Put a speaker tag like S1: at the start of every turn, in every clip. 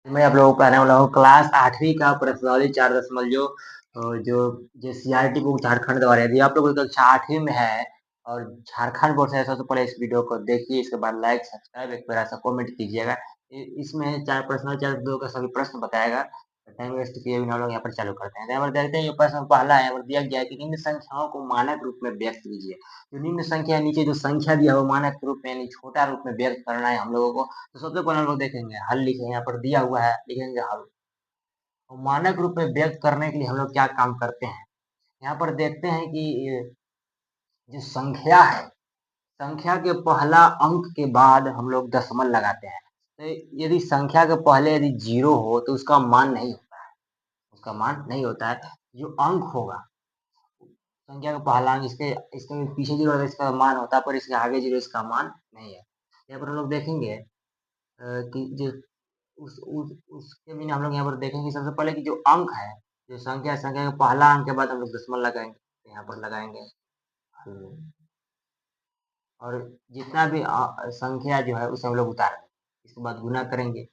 S1: मैं आप लोगों को पढ़ाने वाला हूँ क्लास 8वीं का प्रश्नावली 4.0 जो सीआरटी बुक झारखंड द्वारा यदि आप लोग कक्षा 8वीं में है और झारखंड बोर्ड से है, सबसे पहले इस वीडियो को देखिए, इसके बाद लाइक सब्सक्राइब एक प्यारा सा कमेंट कीजिएगा। इसमें चार प्रश्न 4.2 का सभी प्रश्न बताएगा। टाइम वेस्ट किए बिना हम लोग यहाँ पर चालू करते हैं। तो यहाँ पर देखते हैं, ये प्रश्न पहला है, यहाँ पर दिया गया है कि निम्न संख्याओं को मानक रूप में व्यक्त कीजिए। जो निम्न संख्या है, नीचे जो संख्या दिया है वो मानक रूप में यानी छोटा रूप में व्यक्त करना है हम लोगों को। तो सबसे पहले हम लोग देखेंगे हल लिखेंगे, यहाँ पर दिया हुआ है, लिखेंगे हल। तो मानक रूप में व्यक्त करने के लिए हम लोग क्या काम करते हैं, यहाँ पर देखते हैं कि जो संख्या है, संख्या के पहला अंक के बाद हम लोग दशमलव लगाते हैं। तो यदि संख्या के पहले यदि 0 हो तो उसका मान नहीं होता है, उसका मान नहीं होता है। जो अंक होगा, संख्या का पहला अंक, इसके इसके पीछे 0 होता है, इसका मान होता है, पर इसके आगे 0 इसका मान नहीं है। यहाँ पर हम लोग देखेंगे कि जो उसके बिना हम लोग यहाँ पर देखेंगे सबसे पहले कि जो अंक है, जो संख्या संख्या के पहला अंक के बाद हम लोग दशमलव लगाएंगे, तो यहाँ पर लगाएंगे और जितना भी संख्या जो है उसे हम लोग उतारेंगे, इसके बाद गुना करेंगे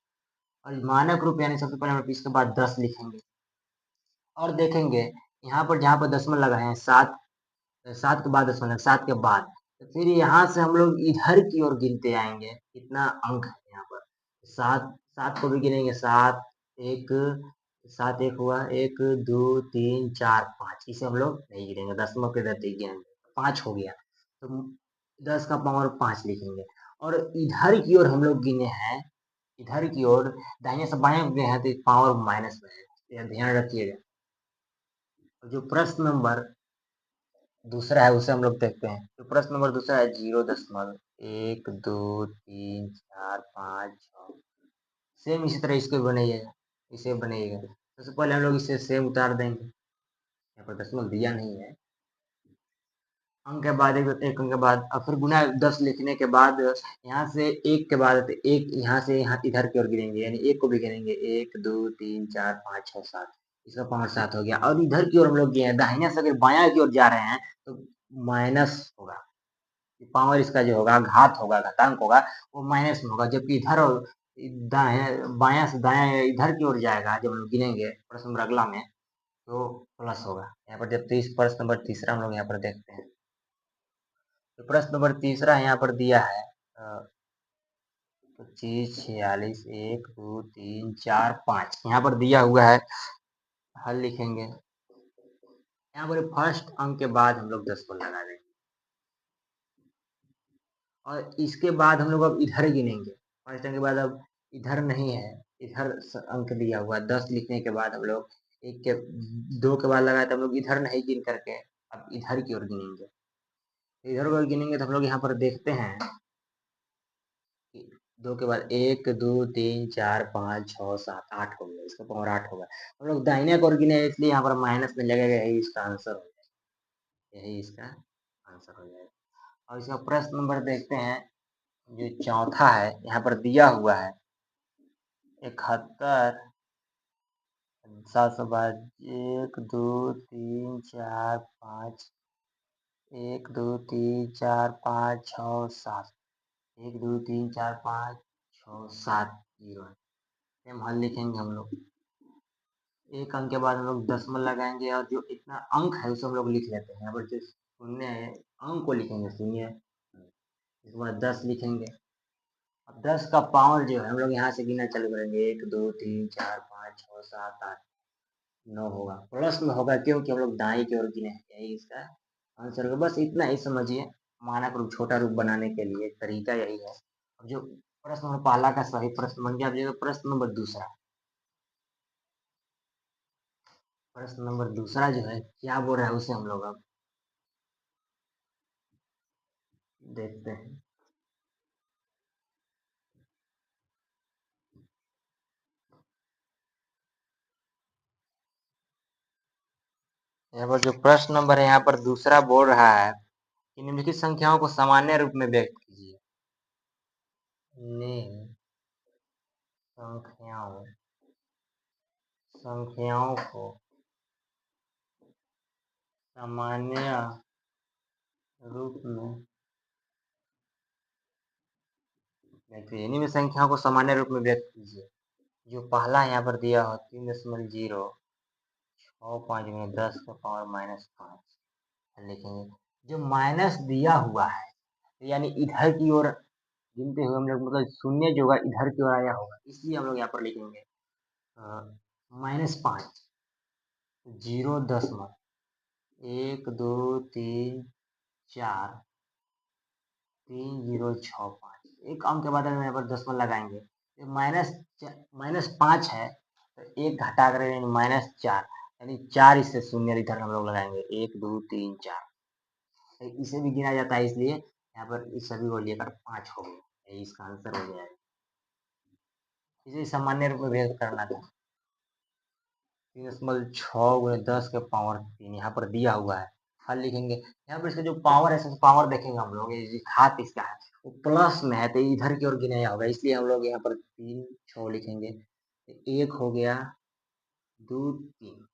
S1: और मानक रूप यानी सबसे पहले हम लोग इसके बाद 10 लिखेंगे और देखेंगे यहाँ पर जहाँ पर दशमलव लगाए हैं 7, 7 के बाद दशमलव, 7 के बाद, तो फिर यहाँ से हम लोग इधर की ओर गिनते आएंगे कितना अंक है यहाँ पर। 7, 7 को भी गिनेंगे, 7 एक, 7 एक हुआ, 1 2 3 4 5, इसे हम लोग नहीं गिनेंगे, दशमलव के रहते ही गिनेंगे, 5 हो गया तो 10 का पावर 5 लिखेंगे। और इधर की ओर हम लोग गिने हैं, इधर की ओर दाहिने से बाएं गए हैं तो पावर माइनस में है, यह ध्यान रखिएगा। जो प्रश्न नंबर दूसरा है उसे हम लोग देखते हैं। तो प्रश्न नंबर दूसरा है 0.1 2 3 4 5 6, सेम इसी तरह इसको बनाइएगा, इसे बनाइएगा। सबसे पहले हम लोग इसे सेम उतार देंगे, यहाँ पर दशमलव दिया नहीं है, अंक के बाद एक अंक के बाद और फिर गुना 10 लिखने के बाद यहाँ से एक के बाद एक, यहाँ से यहाँ इधर की ओर गिनेंगे, यानी एक को भी गिनेंगे, 1 2 3 4 5 6 7, इसका पावर 7 हो गया। और इधर की ओर हम लोग गए हैं, दाहिने से अगर बायां की ओर जा रहे हैं तो माइनस होगा, पावर इसका जो होगा घात होगा, घातांक होगा, वो माइनस में होगा। जबकि इधर और दाएं बायां से दाएं इधर की ओर जाएगा, जब हम लोग गिनेंगे प्रश्न नंबर अगला में, तो प्लस होगा। यहाँ पर जब प्रश्न नंबर तीसरा हम लोग यहाँ पर देखते हैं, तो प्रश्न नंबर तीसरा यहाँ पर दिया है 25 46 1 2 3 4 5, यहाँ पर दिया हुआ है, हल लिखेंगे। यहाँ पर फर्स्ट अंक के बाद हम लोग 10 को लगा देंगे और इसके बाद हम लोग अब इधर गिनेंगे। फर्स्ट अंक के बाद अब इधर नहीं है, इधर अंक दिया हुआ 10 लिखने के बाद हम लोग एक के 2 के बाद लगाए, तो हम लोग इधर नहीं गिन करके अब इधर की ओर गिनेंगे। इधर को गिनेंगे तो हम लोग यहाँ पर देखते हैं, 2 के बाद 1 2 3 4 5 6 7 8 हो गया, इसका पावर 8 होगा। हम लोग दाहिने को गिने इसलिए यहाँ पर माइनस में लगेगा, यही इसका आंसर हो जाएगा, यही इसका आंसर हो जाएगा। और इसका प्रश्न नंबर देखते हैं, जो चौथा है यहाँ पर दिया हुआ है 71 700 1 2 3 4 5 1 2 3 4 5 6 7, 1 2 3 4 5 6 7 0 है। सेम हल लिखेंगे हम लोग, एक अंक के बाद हम लोग दशमलव लगाएंगे और जो इतना अंक है उसे हम लोग लिख लेते हैं। यहाँ पर जो शून्य है, अंक को लिखेंगे शून्य, इसके बाद 10 लिखेंगे। अब 10 का पावर जो है हम लोग यहाँ से गिनना चालू करेंगे, 1 2 3 4 5 6 7 8 9 होगा, प्लस में होगा क्योंकि हम लोग दाएं की ओर गिने हैं, यही इसका आंसर होगा। बस इतना ही समझिए, मानक रूप छोटा रूप बनाने के लिए तरीका यही है। अब जो प्रश्न नंबर पहला का सही प्रश्न बन गया, अब जो प्रश्न नंबर दूसरा, प्रश्न नंबर दूसरा जो है क्या बोल रहा है उसे हम लोग अब देखते हैं। यहाँ पर जो प्रश्न नंबर है यहाँ पर दूसरा बोल रहा है कि निम्नलिखित संख्याओं को सामान्य रूप में व्यक्त कीजिए। निम्न संख्याओं संख्याओं को सामान्य रूप में व्यक्त कीजिए, निम्न संख्याओं को सामान्य रूप में व्यक्त कीजिए। जो पहला यहाँ पर दिया हो 3.065 10 का पावर -5 लिखेंगे। जो माइनस दिया हुआ है यानी इधर की ओर गिनते हुए हम लोग मतलब शून्य जो होगा इधर की ओर आया होगा, इसलिए हम लोग यहाँ पर लिखेंगे -5 0.1 2 3 4 3065 एक अंक के बाद हम यहाँ पर दशमलव लगाएंगे। -5 है तो एक घटा कर -4 यानी 4 इससे शून्य इधर हम लोग लगाएंगे 1 2 3 4 इसे भी गिना जाता है, इसलिए यहाँ पर इस सभी को लेकर 5 हो गया, यही इसका आंसर हो जाएगा। इसे सामान्य रूप में व्यक्त करना था 3.6 × 10 के पावर 3 यहाँ पर दिया हुआ है, हल लिखेंगे। यहाँ पर इसका जो पावर है पावर देखेंगे हम लोग, ये घात इसका है वो प्लस में है तो इधर की ओर गिनाया होगा, इसलिए हम लोग यहाँ पर 3 6 लिखेंगे। एक हो गया 2 3,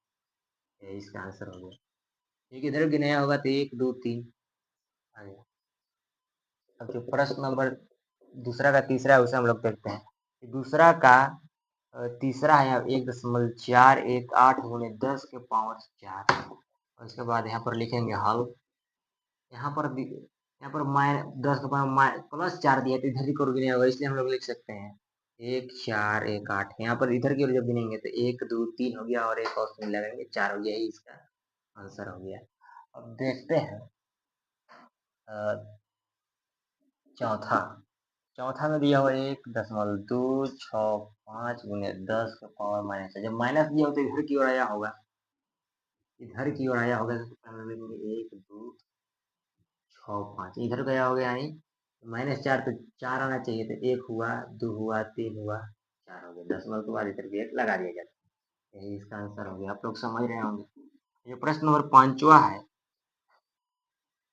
S1: ये इसका आंसर हो गया। एक इधर गिनाया होगा तो 1 2 3 आ गया। अब जो प्रश्न नंबर दूसरा का तीसरा है उसे हम लोग देखते हैं। दूसरा का तीसरा है 1.418 × 10 के पावर 4 और इसके बाद यहाँ पर लिखेंगे हल। यहाँ पर -10 के पावर +4 दिया तो इधर की ओर गिना होगा, इसलिए हम लोग लिख सकते हैं 1 4 1 8। यहाँ पर इधर की ओर जब गिनेंगे तो 1 2 3 हो गया और एक और शून्य लगाएंगे 4 हो गया, यही इसका आंसर हो गया। अब देखते हैं चौथा। चौथा में दिया हुआ 1.265 × 10 के पावर -6। जब माइनस दिया हो तो इधर की ओर आया होगा, इधर की ओर आया होगा तो हम लिखेंगे 1 2 6 5 इधर गया हो गया, यानी -4 तो 4 आना चाहिए तो 1 हुआ 2 हुआ 3 हुआ 4 हो गया, दशमलव के बाद इधर भी 1 लगा दिया जाता है, यही इसका आंसर हो गया। आप लोग समझ रहे होंगे। ये प्रश्न नंबर 5वां है।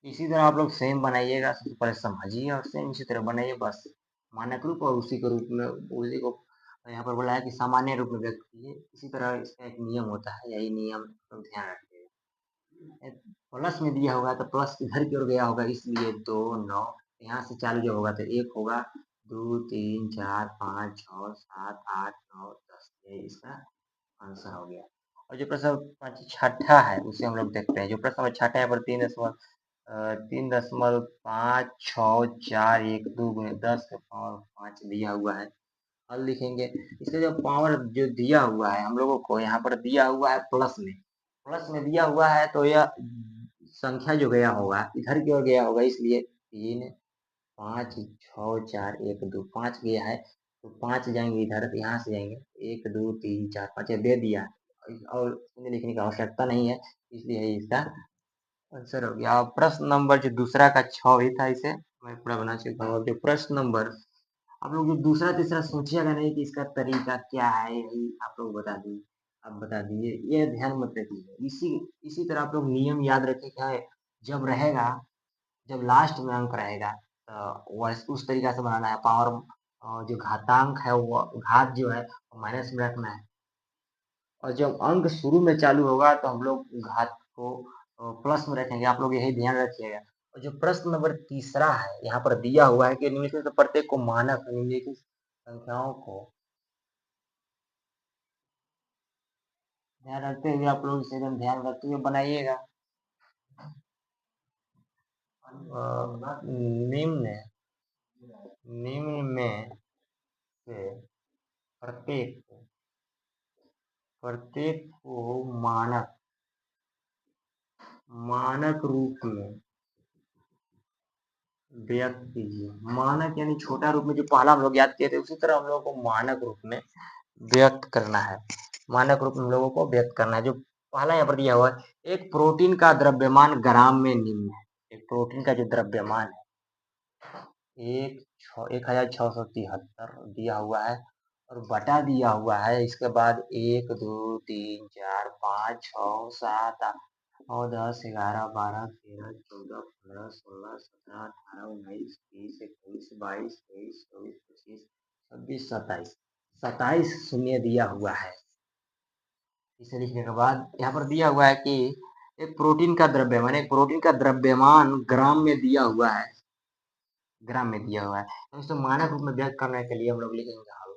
S1: इसी तरह आप लोग सेम बनाइएगा, सबसे पहले समझिए और सेम इसी तरह बनाइए, बस मानक रूप और उसी के रूप में उसी को यहाँ पर बोला है कि सामान्य रूप में व्यक्त कीजिए। इसी तरह इसका एक नियम होता है, यही नियम तो ध्यान रखिएगा। प्लस में दिया होगा तो प्लस इधर की ओर गया होगा, इसलिए 2 9 यहाँ से चालू जो होगा तो 1 होगा 2 3 4 5 6 7 8 9 10, ये इसका आंसर हो गया। और जो प्रश्न छठा है उसे हम लोग देखते हैं। जो प्रश्न छठा है पर 3.5641 × 10 के पावर 5 दिया हुआ है, हल लिखेंगे। इसका जो पावर जो दिया हुआ है हम लोगों को यहाँ पर दिया हुआ है प्लस में दिया हुआ है तो यह संख्या जो गया होगा इधर की ओर गया होगा, इसलिए 3 5 6 4 1 2 5 गया है तो 5 जाएंगे इधर, यहाँ से जाएंगे 1 2 3 4 5 दे दिया और लिखने की आवश्यकता नहीं है, इसलिए इसका आंसर हो गया। अब प्रश्न नंबर जो दूसरा का 6 ही था, इसे मैं पूरा बना चुका हूँ। जो प्रश्न नंबर आप लोग जो दूसरा तीसरा सोचिएगा नहीं कि इसका तरीका क्या है, यही आप लोग बता दीजिए, आप बता दीजिए, ये ध्यान मत रखिए। इसी तरह आप लोग नियम याद रखें क्या है, जब रहेगा जब लास्ट में अंक रहेगा तो वह उस तरीका से बनाना है। पावर जो घातांक है वो घात जो है माइनस में रखना है, और जब अंक शुरू में चालू होगा तो हम लोग घात को प्लस में रखेंगे, आप लोग यही ध्यान रखिएगा। और जो प्रश्न नंबर तीसरा है यहाँ पर दिया हुआ है कि निम्नलिखित से प्रत्येक को मानक निम्नलिखित संख्याओं को ध्यान रखते हुए आप लोग इसे एकदम ध्यान रखते हुए बनाइएगा। निम्न निम्न में से प्रत्येक प्रत्येक को मानक रूप में व्यक्त कीजिए। मानक यानी छोटा रूप में जो पहला हम लोग याद किए थे उसी तरह हम लोगों को मानक रूप में व्यक्त करना है। मानक रूप में हम लोगों को व्यक्त करना है। जो पहला यहाँ पर दिया हुआ है, एक प्रोटीन का द्रव्यमान ग्राम में निम्न है। एक प्रोटीन का जो द्रव्यमान है 1673 दिया हुआ है और बटा दिया हुआ है, इसके बाद 1 2 3 4 5 6 7 8 9 10 11 12 13 14 15 16 17 18 19 20 21 22 23 24 25 26 27 27 शून्य दिया हुआ है। इसे लिखने के बाद यहाँ पर दिया हुआ है कि एक प्रोटीन का द्रव्यमान ग्राम में दिया हुआ है, ग्राम में दिया हुआ है। तो इसे मानक रूप में व्यक्त करने के लिए हम लोग लिखेंगे हल।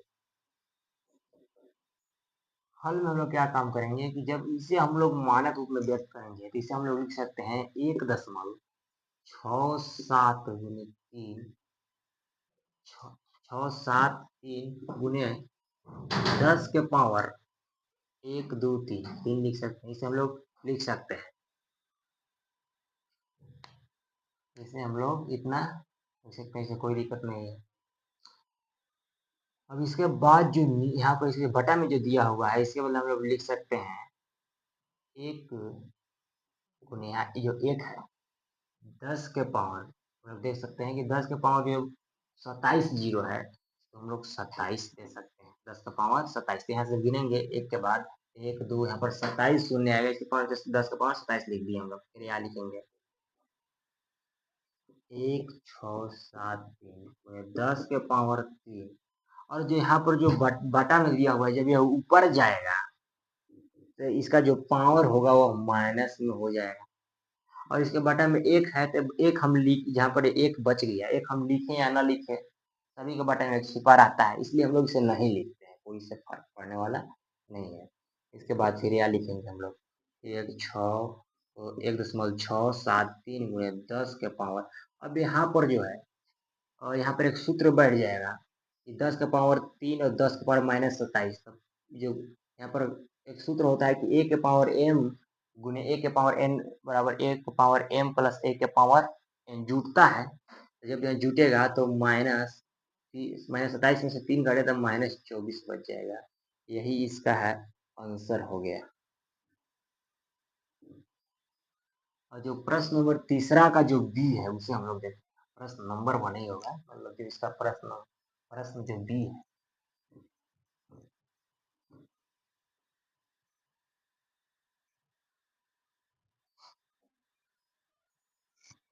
S1: हल में हम लोग क्या काम करेंगे कि जब इसे हम लोग मानक रूप में व्यक्त करेंगे तो इसे हम लोग लिख सकते हैं 1.67 गुने 10 के पावर 1 2 3 लिख सकते हैं। इसे हम लोग लिख सकते हैं। इसे हम लोग इतना लिख सकते हैं, इसे कोई दिक्कत नहीं है। अब इसके बाद जो यहाँ पर इसके बटा में जो दिया हुआ है इसके बदले हम लोग लिख सकते हैं 1 गुने जो 1 है 10 के पावर, मतलब देख सकते हैं कि 10 के पावर जो 27 जीरो है तो हम लोग 27 दे सकते हैं। 10 का पावर 27, यहाँ से गिनेंगे 1 के बाद 1 2, यहाँ पर 27 शून्य आएगा, इसके पावर 10 का पावर 27 लिख दिए हम लोग। फिर यहाँ लिखेंगे 1673 10 के पावर 3, और जो यहाँ पर जो बटा में दिया हुआ है जब यह ऊपर जाएगा तो इसका जो पावर होगा वो माइनस में हो जाएगा, और इसके बटा में 1 है तो एक हम लिख, जहाँ पर 1 बच गया, 1 हम लिखें या ना लिखें सभी के बटा में छिपा रहता है, इसलिए हम लोग इसे नहीं लिखते हैं, कोई इससे फर्क पड़ने वाला नहीं है। इसके बाद फिर यहाँ लिखेंगे हम लोग 1.673 गुणे 10 के पावर। अब यहाँ पर जो है और यहाँ पर एक सूत्र बैठ जाएगा कि 10 के पावर 3 और 10 के पावर -27, तो जो यहाँ पर एक सूत्र होता है कि A के पावर m गुने A के पावर n बराबर A के पावर m प्लस A के पावर n जुटता है। जब यह जुटेगा तो -27 में से 3 घटे तो -24 बच जाएगा। यही इसका है आंसर हो गया। और जो प्रश्न नंबर तीसरा का जो बी है उसे हम लोग देखते हैं। प्रश्न नंबर 1 ही होगा, मतलब जो इसका प्रश्न प्रश्न जो बी है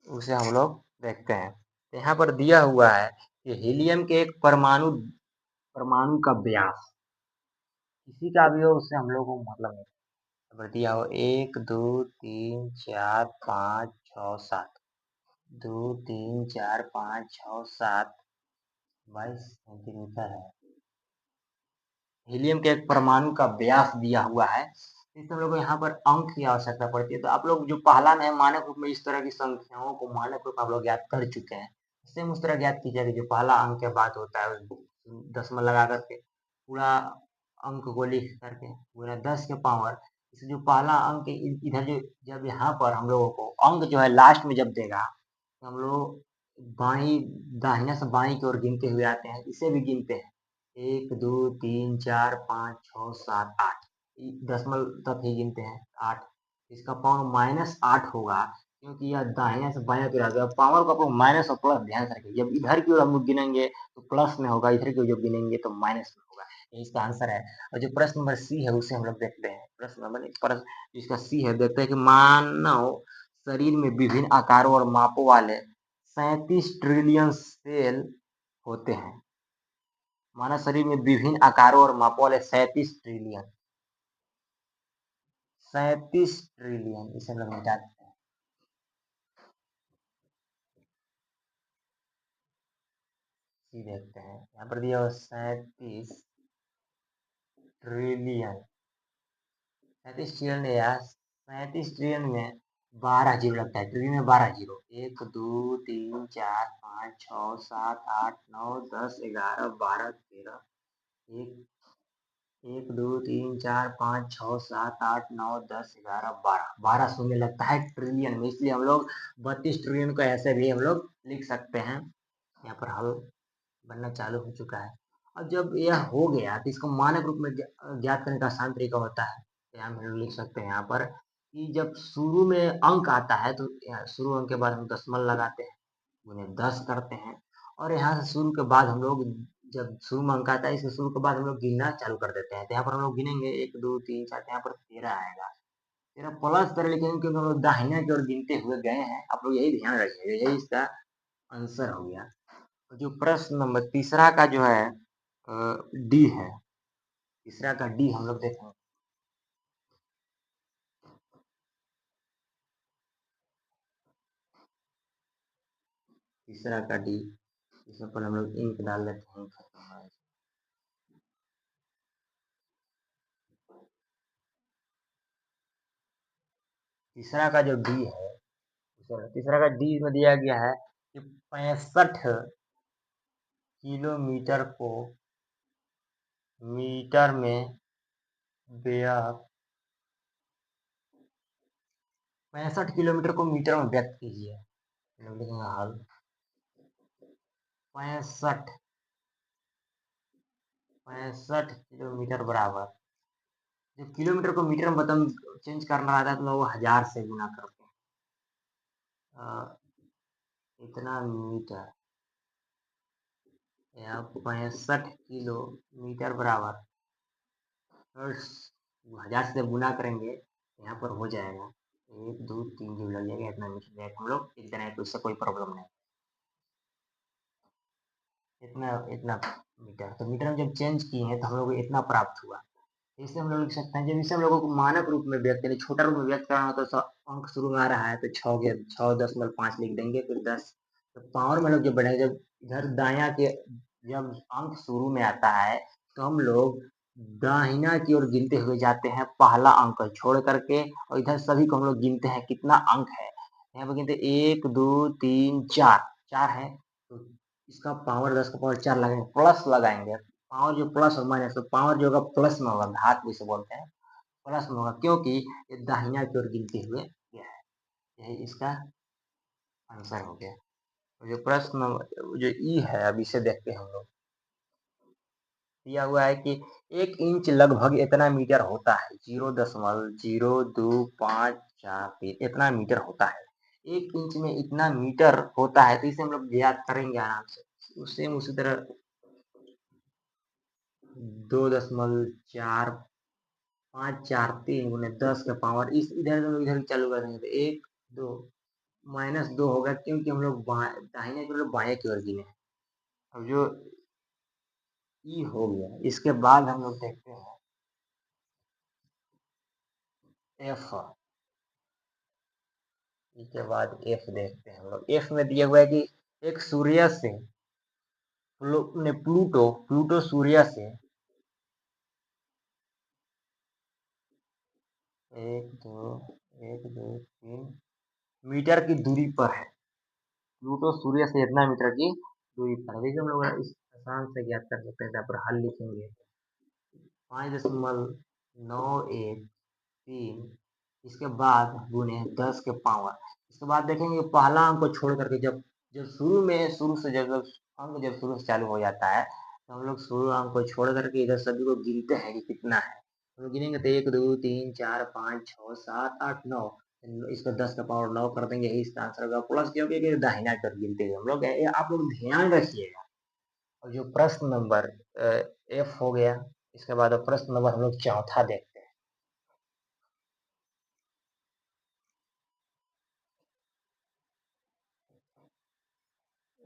S1: उसे हम लोग देखते हैं। तो यहाँ पर दिया हुआ है कि हीलियम के एक परमाणु परमाणु का व्यास किसी का भी हो उससे हम लोग को मतलब नहीं। यहाँ पर दिया हो 1 2 3 4 5 6 7, 2 3 4 5 6 7 22 सेंटीमीटर है। हीलियम के एक परमाणु का व्यास दिया हुआ है। इस हम लोग को यहाँ पर अंक की आवश्यकता पड़ती है, तो आप लोग जो पहला में मानक रूप में इस तरह की संख्याओं को मानक रूप आप लोग ज्ञात कर चुके हैं। सेम उस तरह ज्ञात कीजिए कि जो पहला अंक के बाद होता है दशमलव लगा करके पूरा अंक को लिख करके पूरा 10 के पावर, इसे जो पहला अंक इधर जो जब यहाँ पर हम लोगों को अंक जो है लास्ट में जब देगा तो हम लोग बाई दाहिने से बाई की ओर गिनते हुए आते हैं, इसे भी गिनते हैं 1 2 3 4 5 6 7 8, दशमलव तक ही गिनते हैं 8। इसका पावर -8 होगा क्योंकि यह दाहिने से बाएं की ओर पावर को आप लोग माइनस और प्लस ध्यान से रखिए। जब इधर की ओर हम लोग गिनेंगे तो प्लस में होगा, इधर की ओर जब गिनेंगे तो माइनस में होगा। ये इसका आंसर है। और जो प्रश्न नंबर सी है उसे हम लोग देखते हैं। प्रश्न नंबर प्रश्न इसका सी है, देखते हैं कि मानव शरीर में विभिन्न आकारों और मापों वाले 37 ट्रिलियन सेल होते हैं। मानव शरीर में विभिन्न आकारों और मापों वाले 37 ट्रिलियन इसे हम लोग मिटाते हैं। सी देखते हैं, यहाँ पर दिया हुआ 37 ट्रिलियन। 37 ट्रिलियन या 37 ट्रिलियन में 12 जीरो लगता है। ट्रिलियन में 12 जीरो, 1 2 3 4 5 6 7 8 9 10 11 12 13, 1 1 2 3 4 5 6 7 8 9 10 11 12, 12 शून्य लगता है ट्रिलियन में, इसलिए हम लोग 32 ट्रिलियन को ऐसे भी हम लोग लिख सकते हैं। यहाँ पर हल बनना चालू हो चुका है। और जब यह हो गया तो इसको मानक रूप में ज्ञात करने का आसान तरीका होता है। तो हम लोग लिख सकते हैं यहाँ पर कि जब शुरू में अंक आता है तो शुरू अंक के बाद हम दशमलव लगाते हैं, उन्हें 10 करते हैं, और यहाँ से शुरू के बाद हम लोग जब शुरू में अंक आता है इसके शुरू के बाद हम लोग गिनना चालू कर देते हैं। तो यहाँ पर हम लोग गिनेंगे 1 2 3 4, यहाँ पर 13 आएगा। 13 प्लस 13 लिखेंगे क्योंकि हम लोग दाहिने की ओर गिनते हुए गए हैं। आप लोग यही ध्यान रखिए, यही इसका आंसर हो गया। जो प्रश्न नंबर तीसरा का जो है डी है, तीसरा का डी हम लोग देखें। तीसरा का डी, इसमें पर हम लोग इंक डाल लेते हैं, खत्म है। तीसरा का जो डी है, तीसरा का डी में दिया गया है कि 65 किलोमीटर को मीटर में व्यक्त 65 किलोमीटर को मीटर में व्यक्त कीजिए। हाल 65 किलोमीटर बराबर, जब किलोमीटर को मीटर में बटन चेंज करना रहता है तो वो 1000 से गुना करते हैं। इतना मीटर या 65 किलोमीटर बराबर, और 1000 से गुना करेंगे यहाँ पर हो जाएगा 1 2 3 जो लग जाएगा, इतना मीटर हम लोग एक देना है, तो इससे कोई प्रॉब्लम नहीं। इतना इतना मीटर, तो मीटर में जब चेंज किए हैं तो हम लोग को इतना प्राप्त हुआ। इसे हम लोग लिख सकते हैं, जब इसे हम लोगों को मानक रूप में व्यक्त करें, छोटा रूप में व्यक्त करना हो तो अंक शुरू में आ रहा है तो 6.5 लिख देंगे, फिर 10 तो पावर में लोग जब बढ़ेंगे, जब इधर दाया के जब अंक शुरू में आता है तो हम लोग दाहिना की ओर गिनते हुए जाते हैं, पहला अंक छोड़ करके, और इधर सभी को हम लोग गिनते हैं कितना अंक है। यहाँ पर गिनते 1 2 3 4 4 है, तो इसका पावर 10 का पावर 4 लगाएंगे, प्लस लगाएंगे। पावर जो प्लस और माइनस, तो पावर जो होगा प्लस में होगा, घात जिसे बोलते हैं प्लस में होगा, क्योंकि ये दाहिना की ओर गिनते हुए गया है। यही इसका आंसर हो गया। और जो प्रश्न जो ई है, अब इसे देखते हैं हम लोग। दिया हुआ है कि 1 इंच लगभग इतना मीटर होता है, 0.0253 इतना मीटर होता है। 1 इंच में इतना मीटर होता है, तो इसे हम लोग ज्ञात करेंगे आराम से। उसी तरह 2.4543 गुने 10 का पावर, इस इधर से इधर चालू कर देंगे तो 1 2 -2 होगा, क्योंकि हम लोग दाहिने की ओर बाएं की ओर गिने। अब जो ई हो गया, इसके बाद हम लोग देखते हैं एफ। इसके बाद एफ देखते हैं हम लोग। एफ में दिया हुआ है कि एक सूर्य से प्लूटो प्लूटो सूर्य से 1 2 मीटर की दूरी पर है। प्लूटो सूर्य से इतना मीटर की दूरी पर है। देखिए हम लोग इस आसान से ज्ञात कर सकते हैं, यहाँ पर हल लिखेंगे 5.913, इसके बाद गुने 10 के पावर। इसके बाद देखेंगे पहला अंक को छोड़ करके, जब जब शुरू से जब अंक जब शुरू से चालू हो जाता है, तो हम लोग शुरू अंक को छोड़ करके इधर सभी को गिनते हैं कि कितना है। हम लोग गिनेंगे तो 1 2 3 4 5 6 7 8 9, इसको 10 का पावर 9 कर देंगे, यही इसका आंसर होगा प्लस, क्योंकि दाहिना कर गिनते हुए हम लोग, आप लोग ध्यान रखिएगा। और जो प्रश्न नंबर एफ हो गया, इसके बाद प्रश्न नंबर हम लोग चौथा देखते हैं।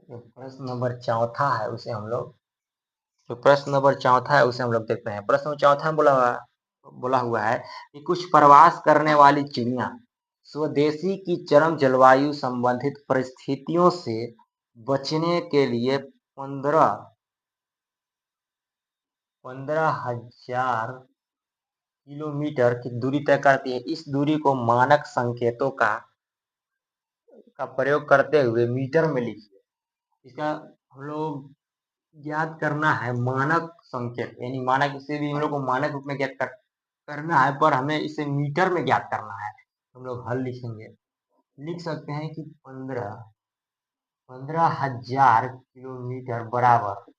S1: जो प्रश्न नंबर चौथा है उसे हम लोग जो प्रश्न नंबर चौथा है उसे हम लोग देखते हैं। प्रश्न चौथा में बोला हुआ है कि कुछ प्रवास करने वाली चिड़िया स्वदेशी की चरम जलवायु संबंधित परिस्थितियों से बचने के लिए 15,000 किलोमीटर की दूरी तय करती है। इस दूरी को मानक संकेतों का प्रयोग करते हुए मीटर में लिखिए। इसका हम लोग ज्ञात करना है मानक संकेत, यानी मानक, इसे भी हम लोग को मानक रूप में ज्ञात करना है, पर हमें इसे मीटर में ज्ञात करना है। हम लोग हल लिखेंगे, लिख सकते हैं कि 15,000 किलोमीटर बराबर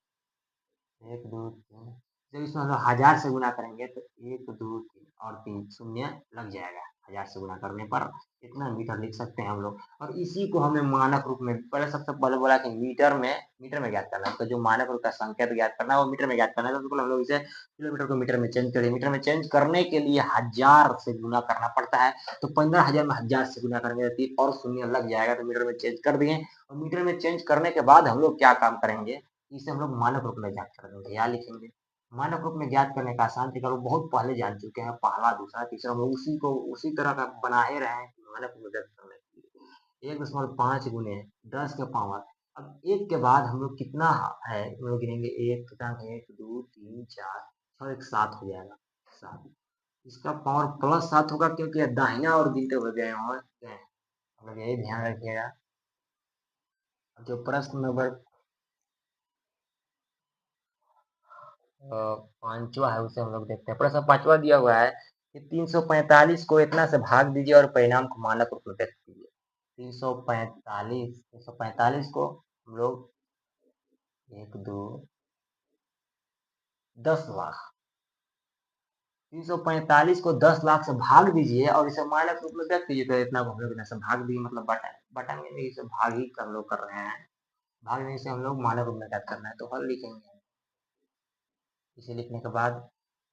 S1: 1 2 3, जब इसमें हम लोग 1000 से गुना करेंगे तो 1 2 3 और 3 शून्य लग जाएगा। 1000 से गुना करने पर इतना मीटर लिख सकते हैं हम लोग। और इसी को हमें मानक रूप में, पहले सबसे पहले बोला कि मीटर में ज्ञात करना है, तो जो मानक रूप का संकेत ज्ञात करना है वो मीटर में ज्ञात करना है, तो बिल्कुल हम लोग इसे किलोमीटर को मीटर में चेंज करें। मीटर में चेंज करने के लिए 1000 से गुना करना पड़ता है, तो 15,000 में 1000 से गुना करेंगे तो 3 और शून्य लग जाएगा, तो मीटर में चेंज कर दिए। और मीटर में चेंज करने के बाद हम लोग क्या काम करेंगे, इसे हम लोग मानक रूप में ज्ञात कर देंगे। यहाँ लिखेंगे मानक रूप में ज्ञात करने का आसान तरीका लोग बहुत पहले जान चुके हैं, पहला दूसरा तीसरा, हम लोग उसी तरह का बना ही रहे हैं मानक रूप में व्यक्त करने के लिए। 1.5 गुने 10 के पावर, अब एक के बाद हम लोग कितना है, हम लोग गिनेंगे 1 1 2 3 4 6 1 7 हो जाएगा 7। इसका पावर +7 होगा क्योंकि ये दाहिना और गिनते हुए गए और गए। हम लोग यही ध्यान रखिएगा। जो प्रश्न नंबर 5वां है उसे हम लोग देखते हैं। प्रश्न 5वां दिया हुआ है कि 345 को इतना से भाग दीजिए और परिणाम को मानक रूप में व्यक्त कीजिए। 345 को हम लोग 1 2 10 लाख 345 को 10 लाख से भाग दीजिए और इसे मानक रूप में व्यक्त कीजिए। तो इतना को हम लोग से भाग दिए मतलब बटन में नहीं, इसे भाग ही हम लोग कर रहे हैं। भाग नहीं से हम लोग मानक रूप में ज्ञात करना है तो हल लिखेंगे। इसे लिखने के बाद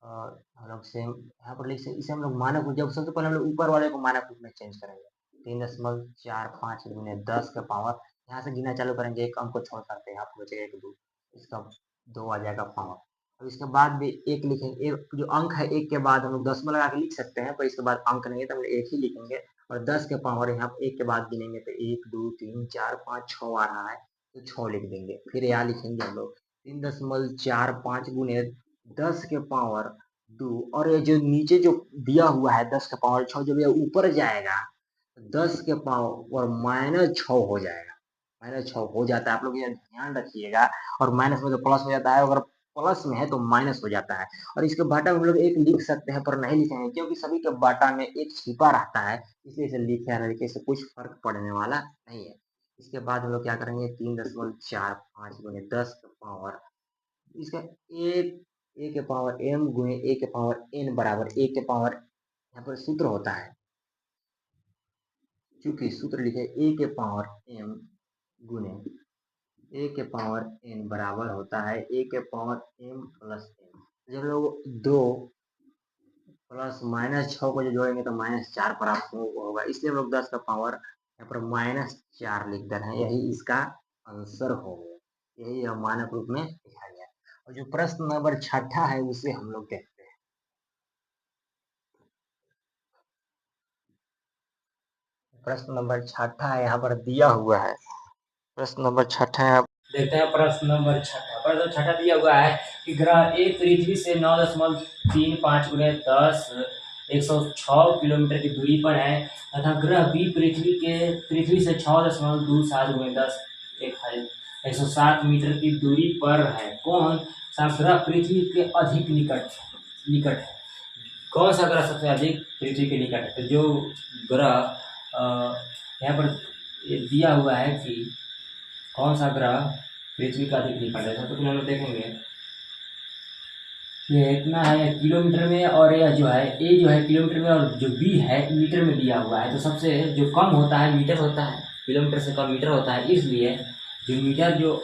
S1: हम लोग सेम यहाँ पर लिख इसे हम लोग मानक रूप, जब सबसे पहले हम लोग ऊपर वाले को मानक रूप में चेंज करेंगे। 3.45 गुने 10 के पावर, यहाँ से गिना चालू करेंगे, एक अंक को छोड़ करते हैं, आपको बचेगा 1 2, इसका 2 आ जाएगा पावर। अब इसके बाद भी एक लिखेंगे, एक जो अंक है एक के बाद हम लोग 10 में लगा के लिख सकते हैं, पर इसके बाद अंक नहीं है तो हम लोग एक ही लिखेंगे। और 10 के पावर यहाँ एक के बाद गिनेंगे तो 1 2 3 4 5 6 आ रहा है तो 6 लिख देंगे। फिर यहाँ लिखेंगे हम लोग 3.45 गुने 10 के पावर 2, और ये जो नीचे जो दिया हुआ है 10 के पावर 6, जब ये ऊपर जाएगा 10 के पावर -6 हो जाएगा। -6 हो जाता है, आप लोग ये ध्यान रखिएगा। और माइनस में तो प्लस हो जाता है, अगर प्लस में है तो माइनस हो जाता है। और इसके बाटा में हम लोग एक लिख सकते हैं पर नहीं लिखेंगे क्योंकि सभी के बाटा में एक छिपा रहता है, इसलिए इसे लिखे या लिखे से कुछ फर्क पड़ने वाला नहीं है। इसके बाद हम लोग क्या करेंगे 3.45 गुने 10 के पावर, इसका एक ए के पावर m गुने ए के पावर n बराबर ए के पावर, यहाँ पर सूत्र होता है, चूंकि सूत्र लिखे ए के पावर m गुने ए के पावर n बराबर होता है ए के पावर m प्लस n। जब लोग 2 प्लस -6 को जो जोड़ेंगे तो -4 प्राप्त होगा, इसलिए हम लोग 10 का पावर यहाँ पर -4 लिख दे रहे हैं, यही इसका आंसर हो गया। यही हम मानक रूप में लिखा गया। और जो प्रश्न नंबर 6 है उसे हम लोग देखते हैं। प्रश्न नंबर 6 है, यहाँ पर दिया हुआ है। प्रश्न नंबर 6 है,
S2: देखते हैं प्रश्न नंबर 6। प्रश्न 6 दिया हुआ है कि ग्रह ए पृथ्वी से 9.35 गुने 10 106 किलोमीटर की दूरी पर है तथा ग्रह बी पृथ्वी से 6.27 गुने 10 107 मीटर की दूरी पर है। कौन सा ग्रह पृथ्वी के अधिक निकट है? कौन सा ग्रह सबसे अधिक पृथ्वी के निकट है? तो जो ग्रह यहाँ पर दिया हुआ है कि कौन सा ग्रह पृथ्वी का अधिक निकट है, तो हम लोग देखेंगे ये इतना है किलोमीटर में, और यह जो है ए जो है किलोमीटर में और जो बी है मीटर में दिया हुआ है। तो सबसे जो कम होता है मीटर होता है, किलोमीटर से कम मीटर होता है, इसलिए जो मीटर जो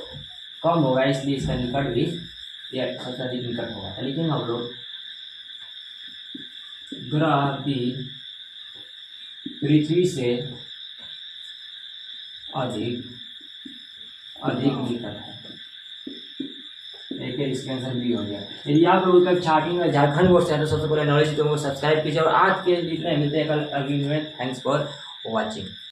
S2: कम होगा इसलिए इसका निकट भी यह सबसे अधिक निकट होगा। लेकिन हम लोग ग्रह बी पृथ्वी से अधिक निकट है, एक इसका आंसर भी हो गया। यदि आप लोग का चार्टिंग में झारखंड बोर्ड से है तो सबसे पहले नॉलेज तो सब्सक्राइब कीजिए और आज के जितने मिलते हैं कल अगली में। Thanks for watching.